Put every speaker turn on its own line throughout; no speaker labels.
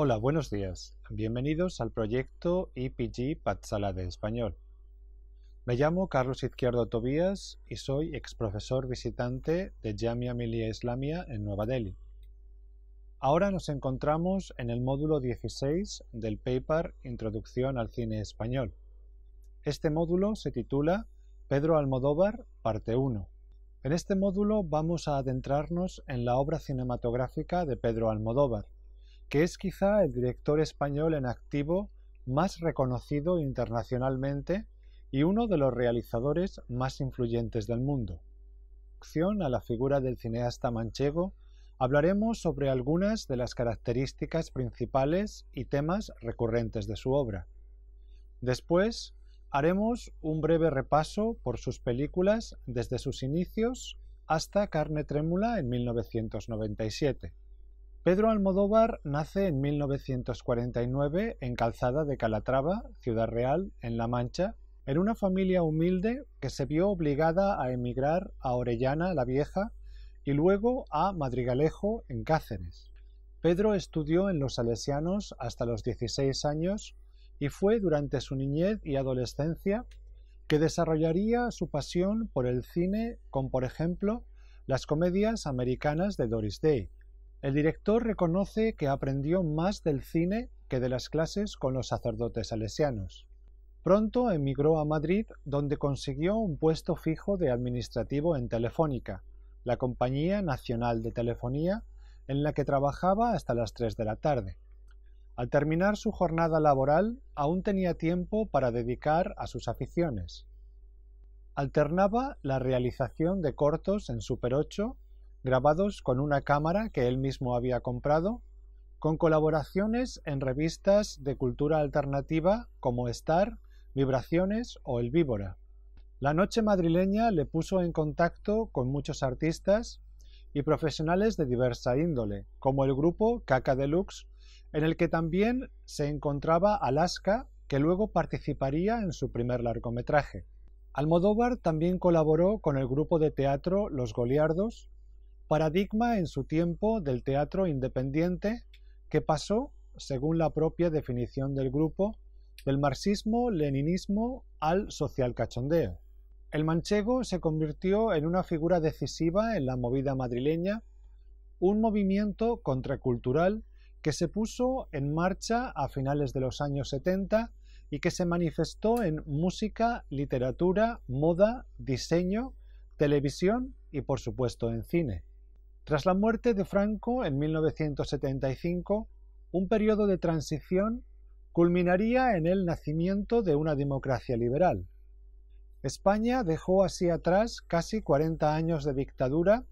Hola, buenos días. Bienvenidos al proyecto EPG Patsala de Español. Me llamo Carlos Izquierdo Tobías y soy exprofesor visitante de Jamia Millia Islamia en Nueva Delhi. Ahora nos encontramos en el módulo 16 del paper Introducción al cine español. Este módulo se titula Pedro Almodóvar, parte 1. En este módulo vamos a adentrarnos en la obra cinematográfica de Pedro Almodóvar, que es quizá el director español en activo más reconocido internacionalmente y uno de los realizadores más influyentes del mundo. En relación a la figura del cineasta manchego, hablaremos sobre algunas de las características principales y temas recurrentes de su obra. Después, haremos un breve repaso por sus películas desde sus inicios hasta Carne Trémula en 1997. Pedro Almodóvar nace en 1949 en Calzada de Calatrava, Ciudad Real, en La Mancha, en una familia humilde que se vio obligada a emigrar a Orellana la Vieja y luego a Madrigalejo, en Cáceres. Pedro estudió en los Salesianos hasta los 16 años y fue durante su niñez y adolescencia que desarrollaría su pasión por el cine con, por ejemplo, las comedias americanas de Doris Day. El director reconoce que aprendió más del cine que de las clases con los sacerdotes salesianos. Pronto emigró a Madrid, donde consiguió un puesto fijo de administrativo en Telefónica, la Compañía Nacional de Telefonía, en la que trabajaba hasta las 3 de la tarde. Al terminar su jornada laboral, aún tenía tiempo para dedicar a sus aficiones. Alternaba la realización de cortos en Super 8, grabados con una cámara que él mismo había comprado, con colaboraciones en revistas de cultura alternativa como Star, Vibraciones o El Víbora. La noche madrileña le puso en contacto con muchos artistas y profesionales de diversa índole, como el grupo Caca Deluxe, en el que también se encontraba Alaska, que luego participaría en su primer largometraje. Almodóvar también colaboró con el grupo de teatro Los Goliardos, paradigma en su tiempo del teatro independiente que pasó, según la propia definición del grupo, del marxismo-leninismo al social cachondeo. El manchego se convirtió en una figura decisiva en la movida madrileña, un movimiento contracultural que se puso en marcha a finales de los años 70 y que se manifestó en música, literatura, moda, diseño, televisión y, por supuesto, en cine. Tras la muerte de Franco en 1975, un periodo de transición culminaría en el nacimiento de una democracia liberal. España dejó así atrás casi 40 años de dictadura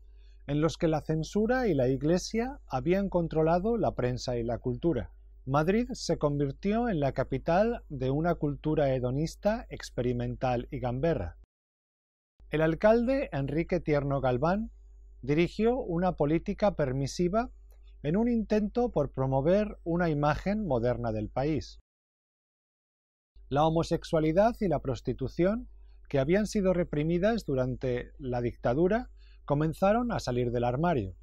en los que la censura y la Iglesia habían controlado la prensa y la cultura. Madrid se convirtió en la capital de una cultura hedonista, experimental y gamberra. El alcalde Enrique Tierno Galván dirigió una política permisiva en un intento por promover una imagen moderna del país. La homosexualidad y la prostitución, que habían sido reprimidas durante la dictadura, comenzaron a salir del armario.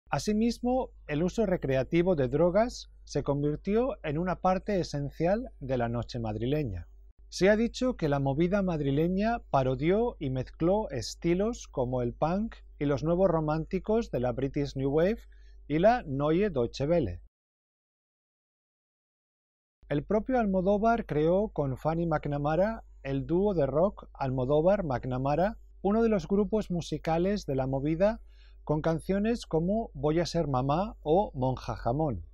Asimismo, el uso recreativo de drogas se convirtió en una parte esencial de la noche madrileña. Se ha dicho que la movida madrileña parodió y mezcló estilos como el punk y los nuevos románticos de la British New Wave y la Neue Deutsche Welle. El propio Almodóvar creó con Fanny McNamara el dúo de rock Almodóvar-McNamara, uno de los grupos musicales de la movida, con canciones como Voy a ser mamá o Monja Jamón.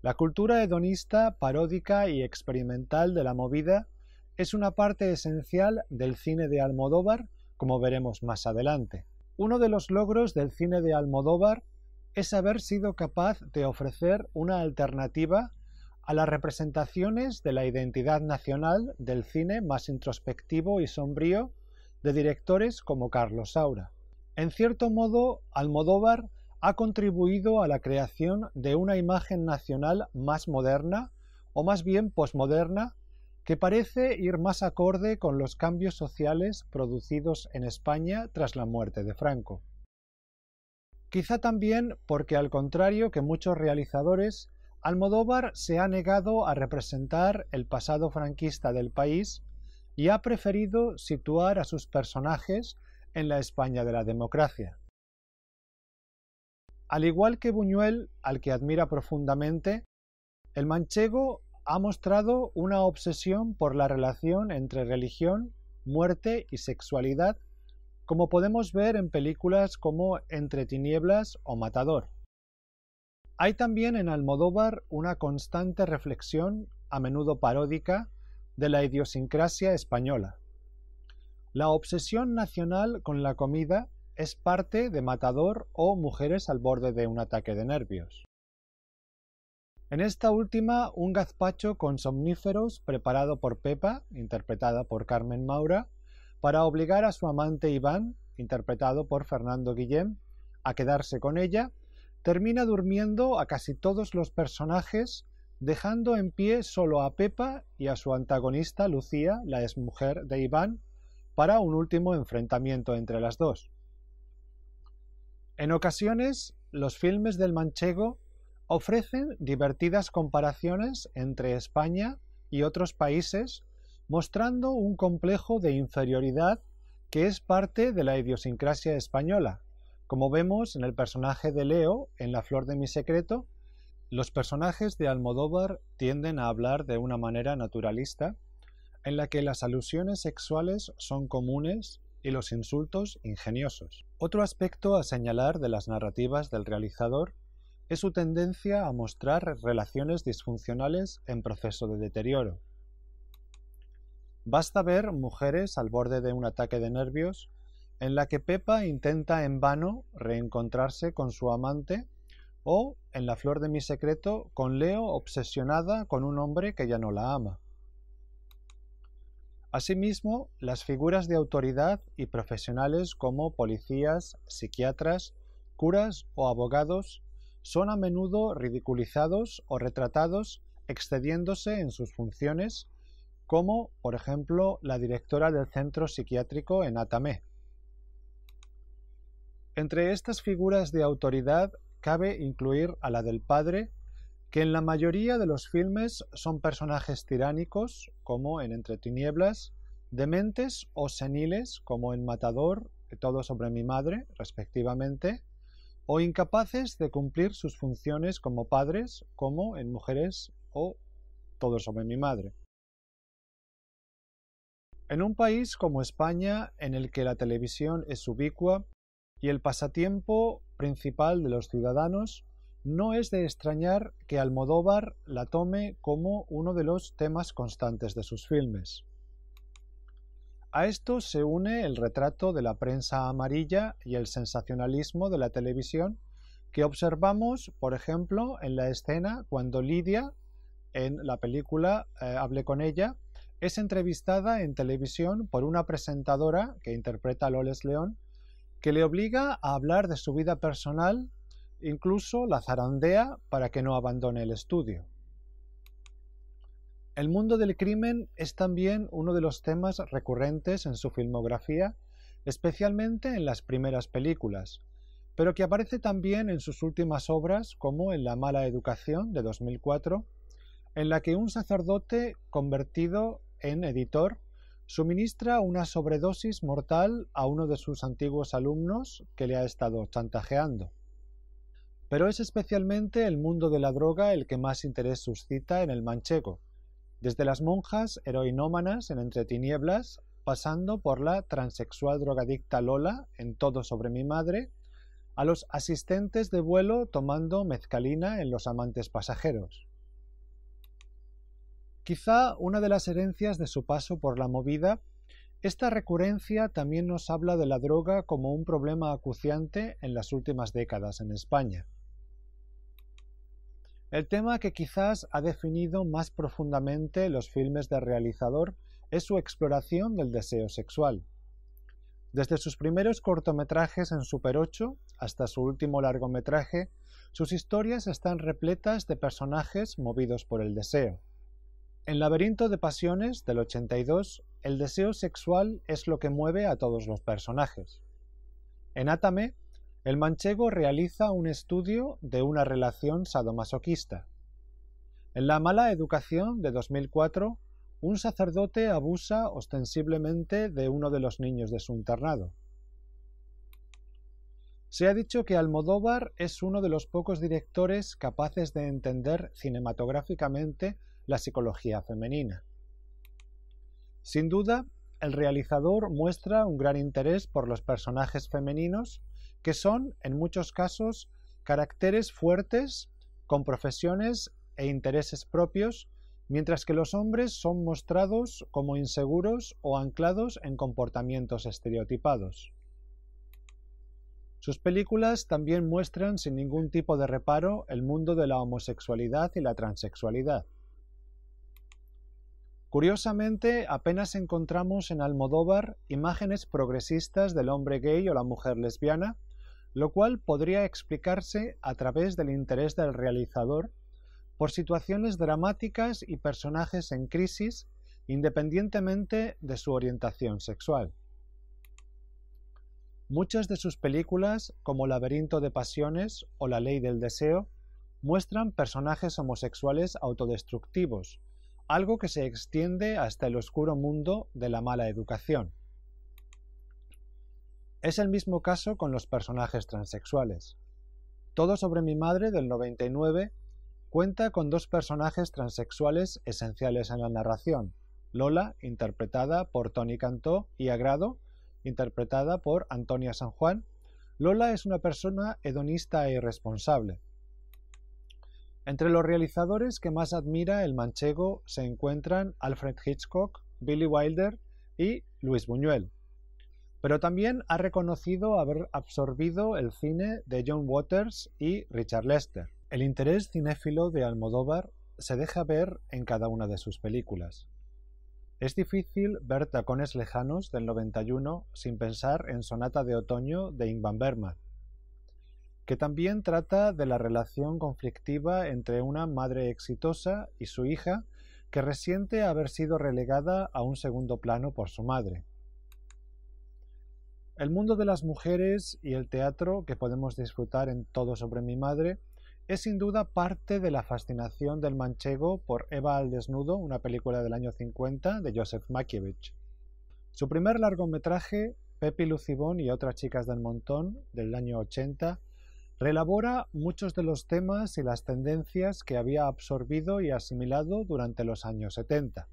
La cultura hedonista, paródica y experimental de la movida es una parte esencial del cine de Almodóvar, como veremos más adelante. Uno de los logros del cine de Almodóvar es haber sido capaz de ofrecer una alternativa a las representaciones de la identidad nacional del cine más introspectivo y sombrío de directores como Carlos Saura. En cierto modo, Almodóvar ha contribuido a la creación de una imagen nacional más moderna, o más bien posmoderna, que parece ir más acorde con los cambios sociales producidos en España tras la muerte de Franco. Quizá también porque, al contrario que muchos realizadores, Almodóvar se ha negado a representar el pasado franquista del país y ha preferido situar a sus personajes en la España de la democracia. Al igual que Buñuel, al que admira profundamente, el manchego ha mostrado una obsesión por la relación entre religión, muerte y sexualidad, como podemos ver en películas como Entre tinieblas o Matador. Hay también en Almodóvar una constante reflexión, a menudo paródica, de la idiosincrasia española. La obsesión nacional con la comida es parte de Matador o Mujeres al borde de un ataque de nervios. En esta última, un gazpacho con somníferos preparado por Pepa, interpretada por Carmen Maura, para obligar a su amante Iván, interpretado por Fernando Guillén, a quedarse con ella, termina durmiendo a casi todos los personajes, dejando en pie solo a Pepa y a su antagonista Lucía, la exmujer de Iván, para un último enfrentamiento entre las dos. En ocasiones, los filmes del manchego ofrecen divertidas comparaciones entre España y otros países, mostrando un complejo de inferioridad que es parte de la idiosincrasia española. Como vemos en el personaje de Leo en La flor de mi secreto, los personajes de Almodóvar tienden a hablar de una manera naturalista, en la que las alusiones sexuales son comunes y los insultos ingeniosos. Otro aspecto a señalar de las narrativas del realizador es su tendencia a mostrar relaciones disfuncionales en proceso de deterioro. Basta ver Mujeres al borde de un ataque de nervios, en la que Pepa intenta en vano reencontrarse con su amante, o en La flor de mi secreto, con Leo obsesionada con un hombre que ya no la ama. Asimismo, las figuras de autoridad y profesionales como policías, psiquiatras, curas o abogados son a menudo ridiculizados o retratados excediéndose en sus funciones, como, por ejemplo, la directora del centro psiquiátrico en Atame. Entre estas figuras de autoridad cabe incluir a la del padre, que en la mayoría de los filmes son personajes tiránicos, como en Entre tinieblas, dementes o seniles, como en Matador y Todo sobre mi madre, respectivamente, o incapaces de cumplir sus funciones como padres, como en Mujeres o Todo sobre mi madre. En un país como España, en el que la televisión es ubicua y el pasatiempo principal de los ciudadanos, no es de extrañar que Almodóvar la tome como uno de los temas constantes de sus filmes. A esto se une el retrato de la prensa amarilla y el sensacionalismo de la televisión que observamos, por ejemplo, en la escena cuando Lidia, en la película Hable con ella, es entrevistada en televisión por una presentadora que interpreta a Loles León, que le obliga a hablar de su vida personal, incluso la zarandea para que no abandone el estudio. El mundo del crimen es también uno de los temas recurrentes en su filmografía, especialmente en las primeras películas, pero que aparece también en sus últimas obras, como en La mala educación de 2004, en la que un sacerdote convertido en editor suministra una sobredosis mortal a uno de sus antiguos alumnos que le ha estado chantajeando. Pero es especialmente el mundo de la droga el que más interés suscita en el manchego, desde las monjas heroinómanas en Entre tinieblas, pasando por la transexual drogadicta Lola en Todo sobre mi madre, a los asistentes de vuelo tomando mezcalina en Los amantes pasajeros. Quizá una de las herencias de su paso por la movida, esta recurrencia también nos habla de la droga como un problema acuciante en las últimas décadas en España. El tema que quizás ha definido más profundamente los filmes del realizador es su exploración del deseo sexual. Desde sus primeros cortometrajes en Super 8 hasta su último largometraje, sus historias están repletas de personajes movidos por el deseo. En Laberinto de Pasiones, del 82, el deseo sexual es lo que mueve a todos los personajes. En Átame, el manchego realiza un estudio de una relación sadomasoquista. En La mala educación de 2004, un sacerdote abusa ostensiblemente de uno de los niños de su internado. Se ha dicho que Almodóvar es uno de los pocos directores capaces de entender cinematográficamente la psicología femenina. Sin duda, el realizador muestra un gran interés por los personajes femeninos, que son, en muchos casos, caracteres fuertes, con profesiones e intereses propios, mientras que los hombres son mostrados como inseguros o anclados en comportamientos estereotipados. Sus películas también muestran sin ningún tipo de reparo el mundo de la homosexualidad y la transexualidad. Curiosamente, apenas encontramos en Almodóvar imágenes progresistas del hombre gay o la mujer lesbiana, lo cual podría explicarse a través del interés del realizador por situaciones dramáticas y personajes en crisis, independientemente de su orientación sexual. Muchas de sus películas, como Laberinto de pasiones o La ley del deseo, muestran personajes homosexuales autodestructivos, algo que se extiende hasta el oscuro mundo de la mala educación. Es el mismo caso con los personajes transexuales. Todo sobre mi madre, del 99, cuenta con dos personajes transexuales esenciales en la narración: Lola, interpretada por Toni Cantó, y Agrado, interpretada por Antonia San Juan. Lola es una persona hedonista e irresponsable. Entre los realizadores que más admira el manchego se encuentran Alfred Hitchcock, Billy Wilder y Luis Buñuel. Pero también ha reconocido haber absorbido el cine de John Waters y Richard Lester. El interés cinéfilo de Almodóvar se deja ver en cada una de sus películas. Es difícil ver Tacones lejanos, del 91, sin pensar en Sonata de otoño, de Ingmar Bergman, que también trata de la relación conflictiva entre una madre exitosa y su hija, que resiente haber sido relegada a un segundo plano por su madre. El mundo de las mujeres y el teatro que podemos disfrutar en Todo sobre mi madre es sin duda parte de la fascinación del manchego por Eva al desnudo, una película del año 50 de Joseph Mankiewicz. Su primer largometraje, Pepi Lucibón y otras chicas del montón, del año 80, reelabora muchos de los temas y las tendencias que había absorbido y asimilado durante los años 70.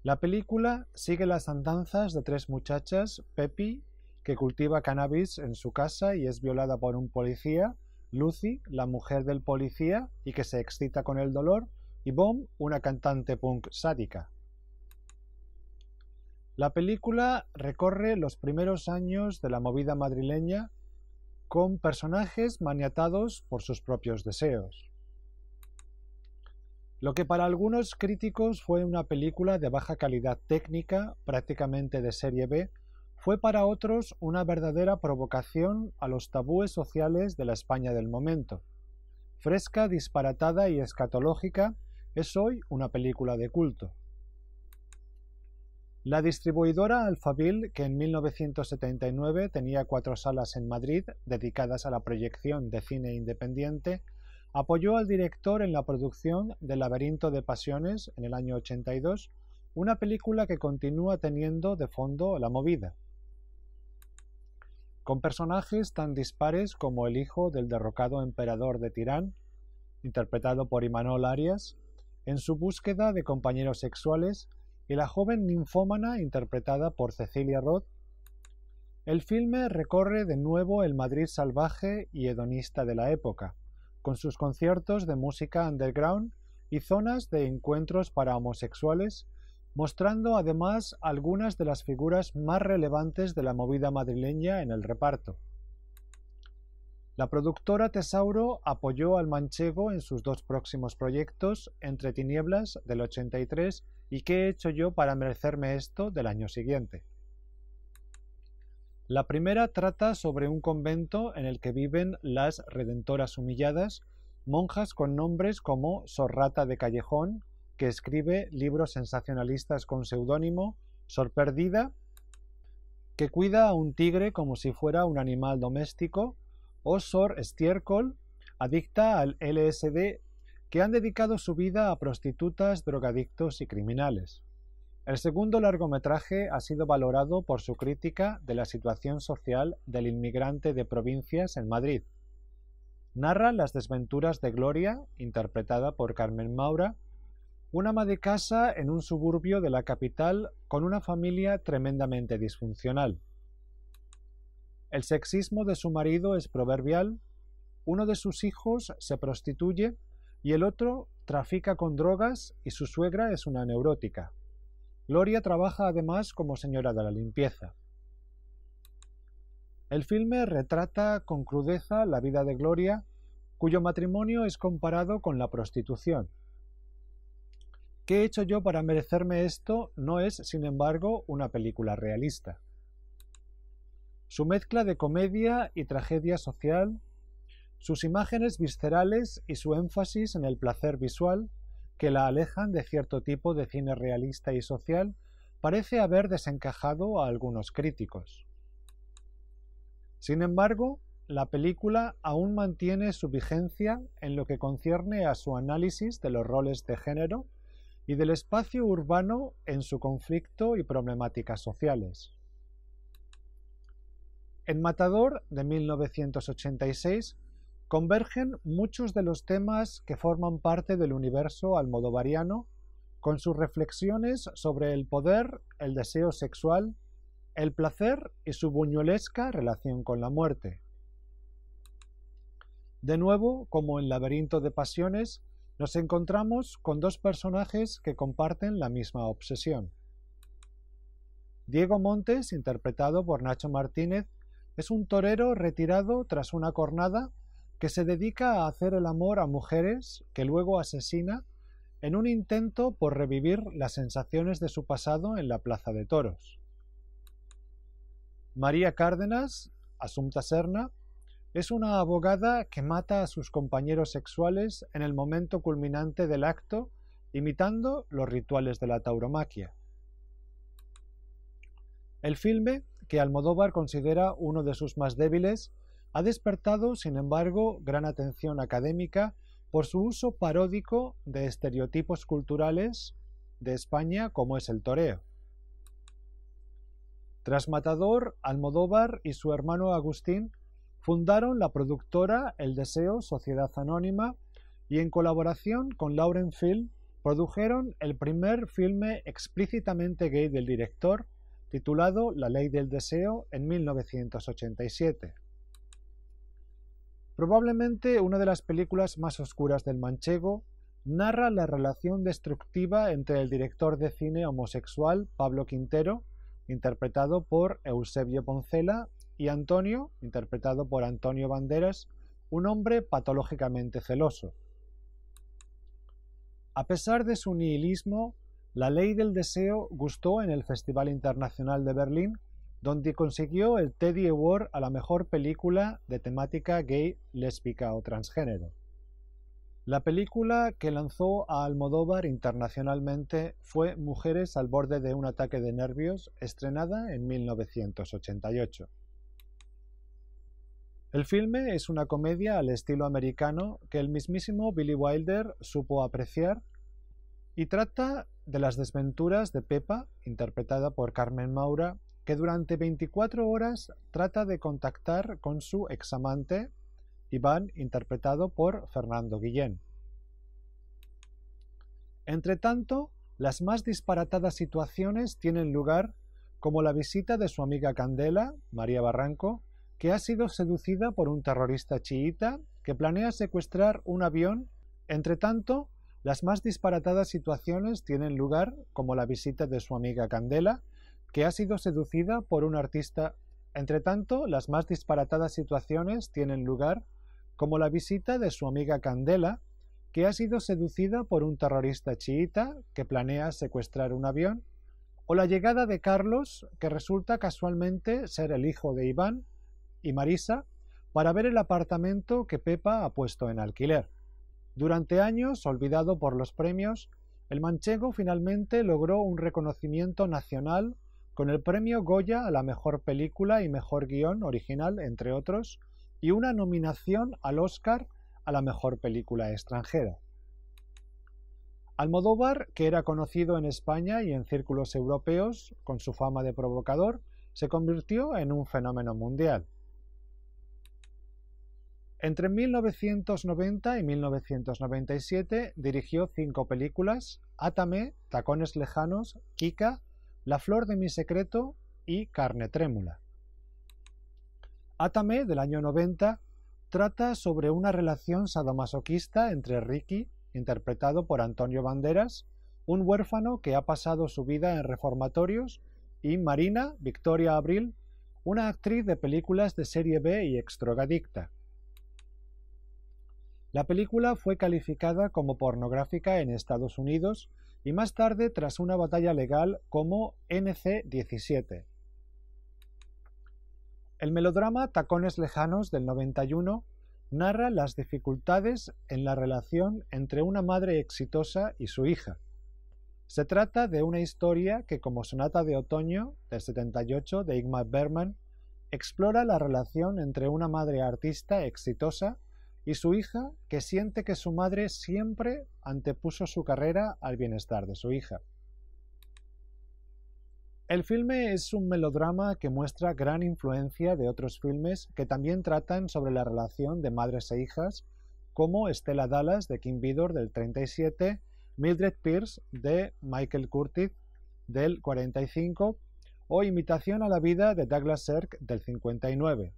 La película sigue las andanzas de tres muchachas: Pepi, que cultiva cannabis en su casa y es violada por un policía; Lucy, la mujer del policía y que se excita con el dolor; y Bomb, una cantante punk sádica. La película recorre los primeros años de la movida madrileña con personajes maniatados por sus propios deseos. Lo que para algunos críticos fue una película de baja calidad técnica, prácticamente de serie B, fue para otros una verdadera provocación a los tabúes sociales de la España del momento. Fresca, disparatada y escatológica, es hoy una película de culto. La distribuidora Alphaville, que en 1979 tenía 4 salas en Madrid dedicadas a la proyección de cine independiente, apoyó al director en la producción de Laberinto de pasiones en el año 82, una película que continúa teniendo de fondo la movida. Con personajes tan dispares como el hijo del derrocado emperador de Tirán, interpretado por Imanol Arias, en su búsqueda de compañeros sexuales, y la joven ninfómana interpretada por Cecilia Roth, el filme recorre de nuevo el Madrid salvaje y hedonista de la época, con sus conciertos de música underground y zonas de encuentros para homosexuales, mostrando además algunas de las figuras más relevantes de la movida madrileña en el reparto. La productora Tesauro apoyó al manchego en sus dos próximos proyectos, Entre tinieblas, del 83, y ¿Qué he hecho yo para merecerme esto?, del año siguiente. La primera trata sobre un convento en el que viven las redentoras humilladas, monjas con nombres como Sor Rata de Callejón, que escribe libros sensacionalistas con seudónimo, Sor Perdida, que cuida a un tigre como si fuera un animal doméstico, o Sor Estiércol, adicta al LSD, que han dedicado su vida a prostitutas, drogadictos y criminales. El segundo largometraje ha sido valorado por su crítica de la situación social del inmigrante de provincias en Madrid. Narra las desventuras de Gloria, interpretada por Carmen Maura, una ama de casa en un suburbio de la capital con una familia tremendamente disfuncional. El sexismo de su marido es proverbial, uno de sus hijos se prostituye y el otro trafica con drogas y su suegra es una neurótica. Gloria trabaja además como señora de la limpieza. El filme retrata con crudeza la vida de Gloria, cuyo matrimonio es comparado con la prostitución. ¿Qué he hecho yo para merecerme esto? No es, sin embargo, una película realista. Su mezcla de comedia y tragedia social, sus imágenes viscerales y su énfasis en el placer visual, que la alejan de cierto tipo de cine realista y social, parece haber desencajado a algunos críticos. Sin embargo, la película aún mantiene su vigencia en lo que concierne a su análisis de los roles de género y del espacio urbano en su conflicto y problemáticas sociales. En Matador, de 1986, convergen muchos de los temas que forman parte del universo almodovariano, con sus reflexiones sobre el poder, el deseo sexual, el placer y su buñuelesca relación con la muerte. De nuevo, como en Laberinto de Pasiones, nos encontramos con dos personajes que comparten la misma obsesión. Diego Montes, interpretado por Nacho Martínez, es un torero retirado tras una cornada que se dedica a hacer el amor a mujeres que luego asesina en un intento por revivir las sensaciones de su pasado en la plaza de toros. María Cárdenas, Assumpta Serna, es una abogada que mata a sus compañeros sexuales en el momento culminante del acto, imitando los rituales de la tauromaquia. El filme, que Almodóvar considera uno de sus más débiles, ha despertado, sin embargo, gran atención académica por su uso paródico de estereotipos culturales de España como es el toreo. Tras Matador, Almodóvar y su hermano Agustín fundaron la productora El Deseo Sociedad Anónima y en colaboración con Lauren Film produjeron el primer filme explícitamente gay del director, titulado La Ley del Deseo, en 1987. Probablemente una de las películas más oscuras del manchego, narra la relación destructiva entre el director de cine homosexual Pablo Quintero, interpretado por Eusebio Poncela, y Antonio, interpretado por Antonio Banderas, un hombre patológicamente celoso. A pesar de su nihilismo, La Ley del Deseo gustó en el Festival Internacional de Berlín, donde consiguió el Teddy Award a la mejor película de temática gay, lésbica o transgénero. La película que lanzó a Almodóvar internacionalmente fue Mujeres al borde de un ataque de nervios, estrenada en 1988. El filme es una comedia al estilo americano que el mismísimo Billy Wilder supo apreciar y trata de las desventuras de Pepa, interpretada por Carmen Maura, que durante 24 horas trata de contactar con su examante, Iván, interpretado por Fernando Guillén. Entretanto, las más disparatadas situaciones tienen lugar, como la visita de su amiga Candela, María Barranco, que ha sido seducida por un terrorista chiita que planea secuestrar un avión. Entretanto, las más disparatadas situaciones tienen lugar, como la visita de su amiga Candela, que ha sido seducida por un artista. Entretanto, las más disparatadas situaciones tienen lugar, como la visita de su amiga Candela, que ha sido seducida por un terrorista chiita que planea secuestrar un avión, o la llegada de Carlos, que resulta casualmente ser el hijo de Iván y Marisa, para ver el apartamento que Pepa ha puesto en alquiler. Durante años, olvidado por los premios, el manchego finalmente logró un reconocimiento nacional con el premio Goya a la mejor película y mejor guión original, entre otros, y una nominación al Oscar a la mejor película extranjera. Almodóvar, que era conocido en España y en círculos europeos con su fama de provocador, se convirtió en un fenómeno mundial. Entre 1990 y 1997 dirigió 5 películas: Átame, Tacones lejanos, Kika, La flor de mi secreto y Carne trémula. Átame, del año 90, trata sobre una relación sadomasoquista entre Ricky, interpretado por Antonio Banderas, un huérfano que ha pasado su vida en reformatorios, y Marina Victoria Abril, una actriz de películas de serie B y exdrogadicta. La película fue calificada como pornográfica en Estados Unidos y más tarde tras una batalla legal como NC-17. El melodrama Tacones lejanos del 91 narra las dificultades en la relación entre una madre exitosa y su hija. Se trata de una historia que, como Sonata de Otoño, del 78, de Ingmar Bergman, explora la relación entre una madre artista exitosa y su hija, que siente que su madre siempre antepuso su carrera al bienestar de su hija. El filme es un melodrama que muestra gran influencia de otros filmes que también tratan sobre la relación de madres e hijas, como Stella Dallas de Kim Vidor del 37, Mildred Pierce de Michael Curtiz del 45 o Imitación a la vida de Douglas Sirk del 59.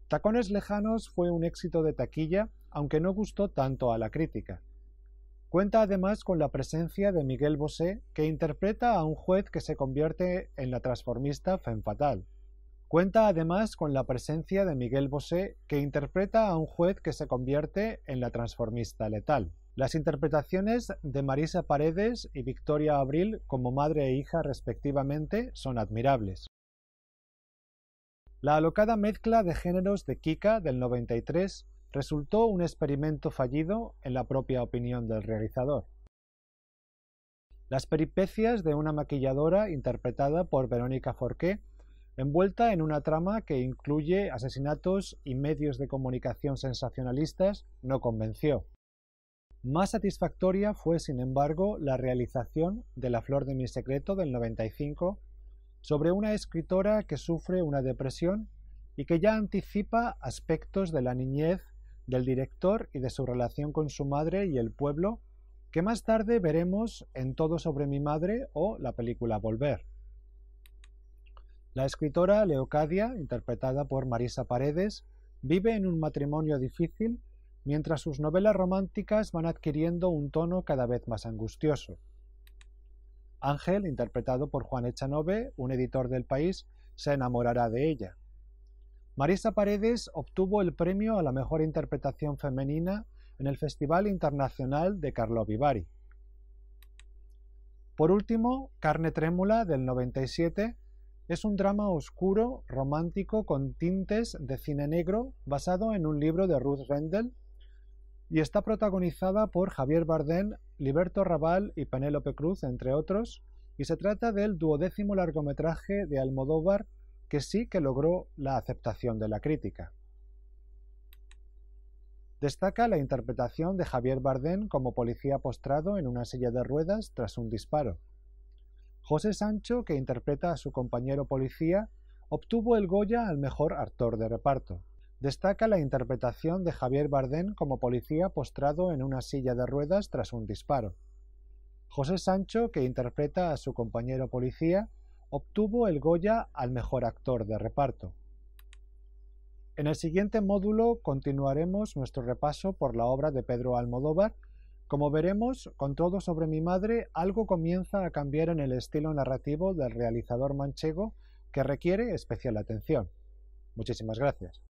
Tacones lejanos fue un éxito de taquilla, aunque no gustó tanto a la crítica. Cuenta además con la presencia de Miguel Bosé, que interpreta a un juez que se convierte en la transformista Femme Fatale. Cuenta además con la presencia de Miguel Bosé, que interpreta a un juez que se convierte en la transformista letal. Las interpretaciones de Marisa Paredes y Victoria Abril como madre e hija respectivamente son admirables. La alocada mezcla de géneros de Kika del 93 resultó un experimento fallido en la propia opinión del realizador. Las peripecias de una maquilladora interpretada por Verónica Forqué, envuelta en una trama que incluye asesinatos y medios de comunicación sensacionalistas, no convenció. Más satisfactoria fue, sin embargo, la realización de La flor de mi secreto del 95, sobre una escritora que sufre una depresión y que ya anticipa aspectos de la niñez del director y de su relación con su madre y el pueblo, que más tarde veremos en Todo sobre mi madre o la película Volver. La escritora Leocadia, interpretada por Marisa Paredes, vive en un matrimonio difícil mientras sus novelas románticas van adquiriendo un tono cada vez más angustioso. Ángel, interpretado por Juan Echanove, un editor del País, se enamorará de ella. Marisa Paredes obtuvo el premio a la mejor interpretación femenina en el Festival Internacional de Karlovy Vary. Por último, Carne trémula del 97 es un drama oscuro, romántico con tintes de cine negro basado en un libro de Ruth Rendell y está protagonizada por Javier Bardem, Liberto Raval y Penélope Cruz, entre otros, y se trata del 12º largometraje de Almodóvar que sí que logró la aceptación de la crítica. Destaca la interpretación de Javier Bardem como policía postrado en una silla de ruedas tras un disparo. José Sancho, que interpreta a su compañero policía, obtuvo el Goya al mejor actor de reparto. Destaca la interpretación de Javier Bardem como policía postrado en una silla de ruedas tras un disparo. José Sancho, que interpreta a su compañero policía, obtuvo el Goya al mejor actor de reparto. En el siguiente módulo continuaremos nuestro repaso por la obra de Pedro Almodóvar. Como veremos, con Todo sobre mi madre, algo comienza a cambiar en el estilo narrativo del realizador manchego que requiere especial atención. Muchísimas gracias.